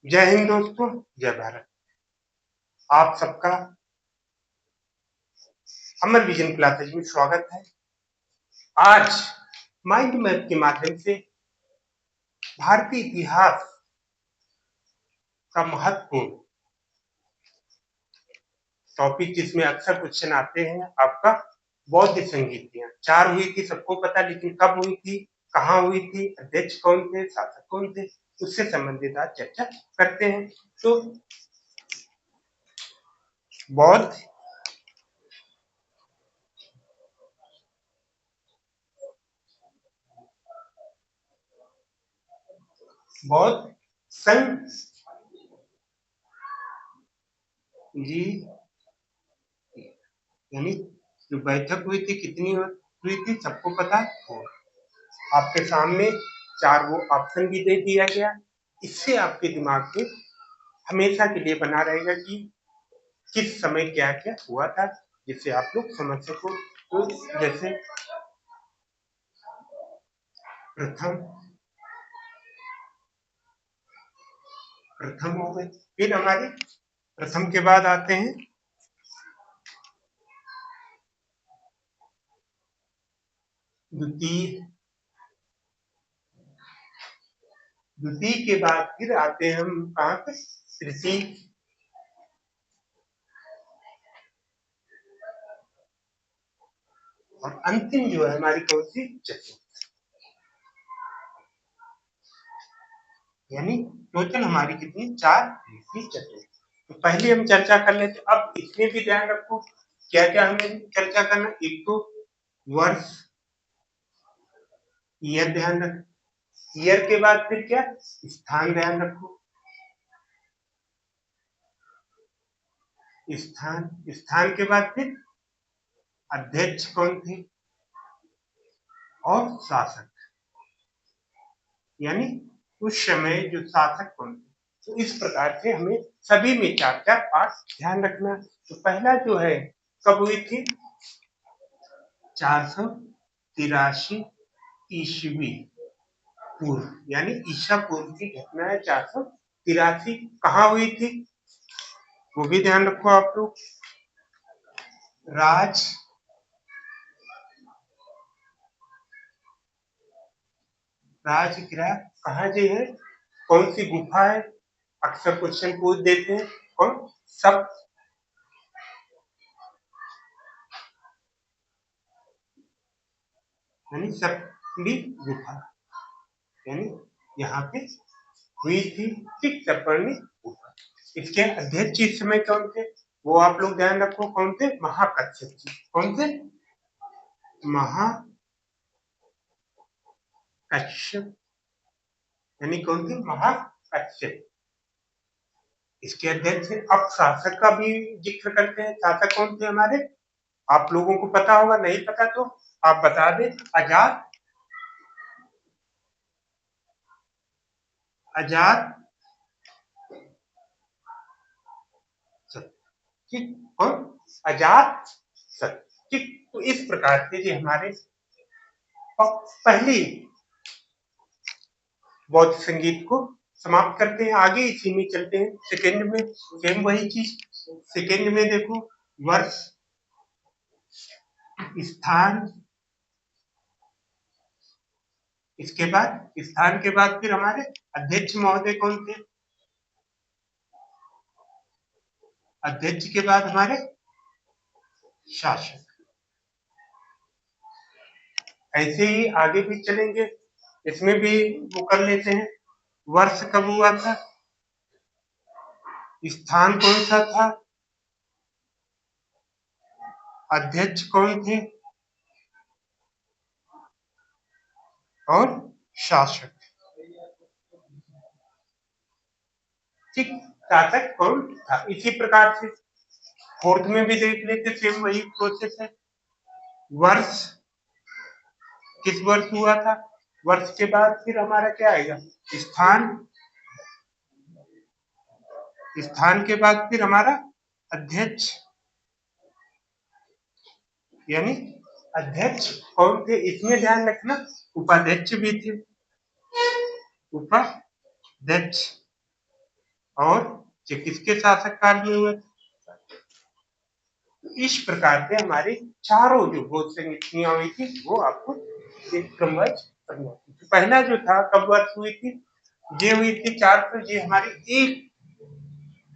जय हिंद दोस्तों, जय भारत। आप सबका अमर विजन क्लासेज में स्वागत है। आज माइंड मैप के माध्यम से भारतीय इतिहास का महत्वपूर्ण टॉपिक जिसमें अक्सर क्वेश्चन आते हैं आपका बौद्ध संगीतियां 4 हुई थी, सबको पता, लेकिन कब हुई थी, कहाँ हुई थी, अध्यक्ष कौन थे, शासक कौन थे, उससे संबंधित आज चर्चा करते हैं। तो बौद्ध बौद्ध संघ जी यानी जो बैठक हुई थी, कितनी हुई थी, सबको पता है। आपके सामने 4 वो ऑप्शन भी दे दिया गया। इससे आपके दिमाग में हमेशा के लिए बना रहेगा कि किस समय क्या क्या हुआ था, जिससे आप लोग समझ सको। तो जैसे प्रथम प्रथम हो गए, फिर हमारे प्रथम के बाद आते हैं द्वितीय, द्वितीय के बाद फिर आते हैं हम कहाँ पे, तृतीय, और अंतिम जो है हमारी कौन सी, चतुर्थ। यानी टोटल हमारी कितनी, 4 चतुर्थ। तो पहले हम चर्चा कर लेते। अब इसमें भी ध्यान रखो क्या क्या हमें चर्चा करना। एक तो वर्ष, ईयर ध्यान रखो। ईयर के बाद फिर क्या, स्थान ध्यान रखो। स्थान, स्थान के बाद फिर अध्यक्ष कौन थे और शासक, यानी उस समय जो शासक कौन थे। तो इस प्रकार से हमें सभी में 4-4 पार्ट ध्यान रखना। तो पहला जो है कब हुई थी, 483 ईस्वी पूर्व, यानी ईसा पूर्व की घटना है। 483 कहाँ हुई थी, वो भी ध्यान रखो आप लोग। राज राजगृह कहाँ जी है, कौन सी गुफा है, अक्सर क्वेश्चन पूछ देते हैं। और सब यानी सबली गुफा, यानी यहाँ पे हुई थी, ठीक, सपरनी गुफा। इसके अध्यक्ष इस समय कौन थे, वो आप लोग ध्यान रखो, कौन थे, महाकश्यप जी। कौन थे, महाकश्यप, यानी कौन थे, महाकश्यप। इसके अध्यक्ष है। अब शासक का भी जिक्र करते हैं। शासक कौन थे हमारे, आप लोगों को पता होगा, नहीं पता तो आप बता दें। अजात अजात ठीक, और अजात शत्रु, ठीक। तो इस प्रकार से ये हमारे पहली बौद्ध संगीत को समाप्त करते हैं। आगे इसी में चलते हैं। सेकेंड में सेम वही चीज। सेकेंड में देखो, वर्ष, स्थान, इसके बाद स्थान के बाद फिर हमारे अध्यक्ष महोदय कौन थे, अध्यक्ष के बाद हमारे शासक। ऐसे ही आगे भी चलेंगे, इसमें भी वो कर लेते हैं। वर्ष कब हुआ था, स्थान कौन सा था, अध्यक्ष कौन थे और शासक, ठीक, शासक कौन था। इसी प्रकार से फोर्थ में भी देख लेते, सेम वही प्रोसेस है। वर्ष किस वर्ष हुआ था, वर्ष के बाद फिर हमारा क्या आएगा, स्थान, स्थान के बाद फिर हमारा अध्यक्ष, यानी अध्यक्ष कौन थे, इसमें ध्यान रखना, उपाध्यक्ष भी थे, उपाध्यक्ष। और ये किसके शासक काल में हुए थे? तो इस प्रकार से हमारे चारों जो बोध संगीतनियां हुई थी वो आपको एक क्रमवाइज करना थी। तो पहला जो था कब वर्ष हुई थी? ये हुई थी 400, ये हमारे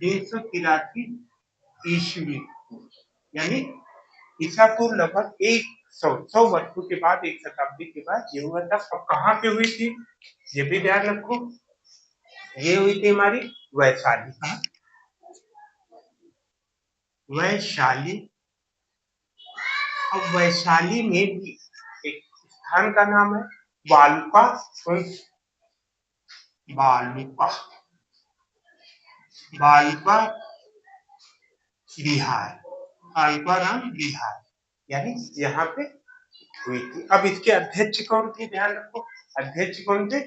1383 ईस्वी, यानी ईसा पूर्व लगभग 100 वर्षों के बाद, एक शताब्दी के बाद ये हुआ था। अब कहाँ पे हुई थी ये भी ध्यान रखो, ये हुई थी हमारी वैशाली। कहाँ? वैशाली। अब वैशाली में भी एक स्थान का नाम है वालुका। वालुका, वालुका बिहार, वालुका नाम बिहार, यानी यहाँ पे हुई थी। अब इसके अध्यक्ष कौन थे? ध्यान रखो, अध्यक्ष कौन थे?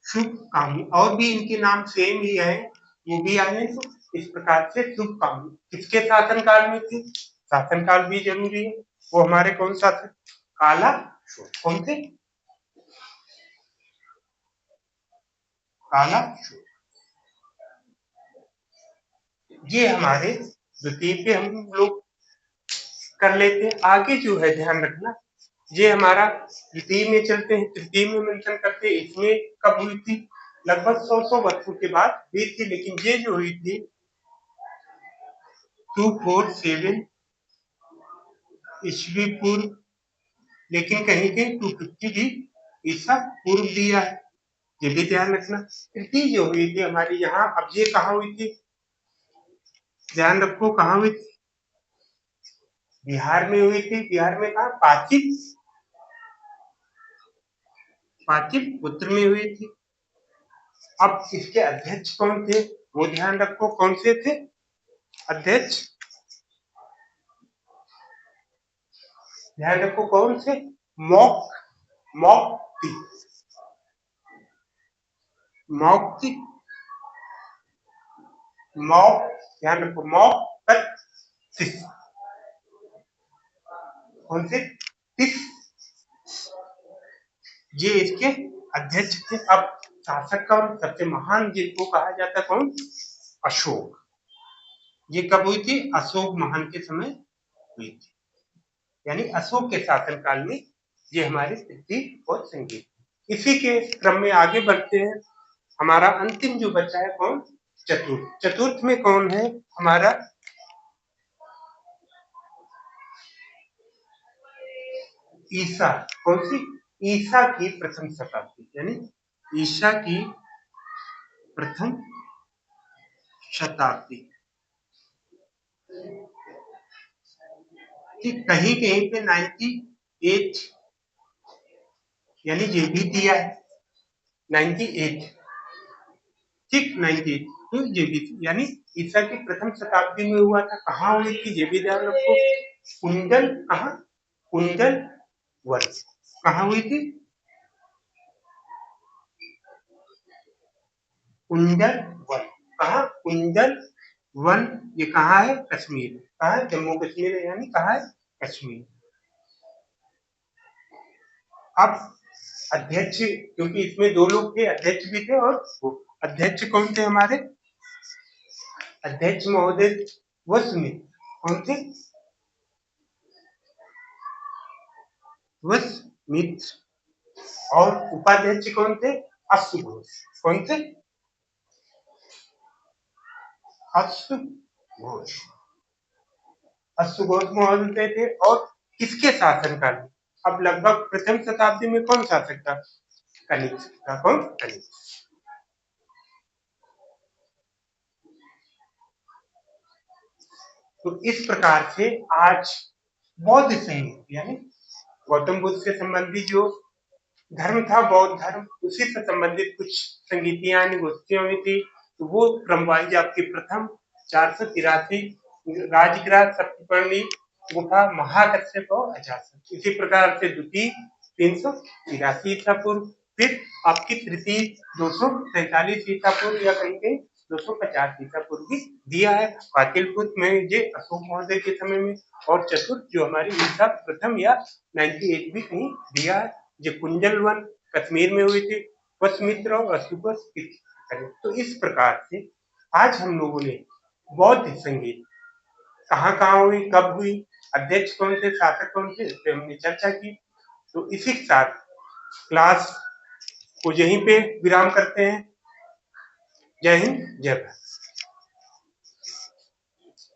शुभ कामी। और भी इनके नाम सेम ही है, वो भी आए हैं। तो इस प्रकार से शुभ कामी किसके शासनकाल में थे? शासनकाल भी जरूरी है। वो हमारे कौन सा थे? काला शोक। कौन थे? काला शोक। ये हमारे द्वितीय पे हम लोग कर लेते हैं। आगे जो है ध्यान रखना, ये हमारा द्वितीय में चलते हैं, तृतीय में मेंशन करते हैं। इसमें कब हुई थी? लगभग 100 वर्षों के बाद हुई थी। लेकिन ये जो हुई थी 247 ईस्वी पूर्व, लेकिन कहीं कहीं 250 भी ईसा पूर्व दिया है, ये भी ध्यान रखना। तृतीय जो हुई थी हमारी यहाँ, अब ये कहाँ हुई थी? ध्यान रखो, कहाँ हुई थी? बिहार में हुई थी। बिहार में कहा? पाटलिपुत्र में हुई थी। अब इसके अध्यक्ष कौन थे वो ध्यान रखो, कौन से थे अध्यक्ष? ध्यान रखो कौन से? मौक्ति, मौक्ति, ध्यान रखो मौक्तिस। कौन से? तिस, ये इसके अध्यक्ष थे। अब शासक कौन? सबसे महान जिनको कहा जाता कौन? अशोक। ये कब हुई थी? अशोक महान के समय हुई थी, यानी अशोक के शासनकाल में ये हमारी तृतीय और संगीत। इसी के क्रम में आगे बढ़ते हैं। हमारा अंतिम जो बचा है कौन? चतुर्थ। चतुर्थ में कौन है हमारा? ईसा। कौन सी? ईसा की प्रथम शताब्दी, यानी ईसा की प्रथम शताब्दी। ठीक, कहीं कहीं पे 98, यानी ये भी दिया है 98। ठीक, 98 तो ये भी, यानी ईसा की प्रथम शताब्दी में हुआ था। कहाँ हुई थी ये भी ध्यान रखो, कुंडल। कहाँ? कुंडल वन। कहाँ हुई थी? कुंडल वन। कहाँ? कुंडल वन। ये कहाँ है? कश्मीर। कहाँ है? जम्मू कश्मीर है, यानी कहाँ है? कश्मीर। अब अध्यक्ष, क्योंकि इसमें दो लोग थे, अध्यक्ष भी थे और अध्यक्ष कौन थे हमारे? अध्यक्ष महोदय वसुमित। कौन थे? वसुमित। और उपाध्यक्ष कौन थे? अश्वघोष। कौन थे? अश्वघोष। अश्वघोष महोदय थे। और किसके शासनकाल में? अब लगभग प्रथम शताब्दी में कौन शासक था? कनिष्क था। कौन? कनिष्क। तो इस प्रकार से आज बौद्ध संगीत, यानी गौतम बुद्ध से संबंधित जो धर्म था, बौद्ध धर्म, उसी से संबंधित कुछ संगीतियां गोष्ठियों में थी। तो वो क्रमवाइज आपके प्रथम 483 राजगिरा, सप्तपर्णी, गुफा, महाकश्यप और अजासत। इसी प्रकार से द्वितीय 383 ईसा पूर्व, फिर आपकी तृतीय 243 ईसा पूर्व, या कहीं कहीं 250 ईसा पूर्व भी दिया है। पाटलिपुत्र में ये अशोक महोदय के समय में, और चतुर्थ जो हमारी ईसा प्रथम या 98 भी कहीं दिया है। ये कुंजल वन कश्मीर में हुई थी। वसुमित्र और अशुभ करें। तो इस प्रकार से आज हम लोगों ने बौद्ध संगीत कहाँ हुई, कब हुई, अध्यक्ष कौन थे, शासक कौन थे, इस पे हमने चर्चा की। तो इसी के साथ क्लास को यहीं पे विराम करते हैं। जय हिंद, जय भारत।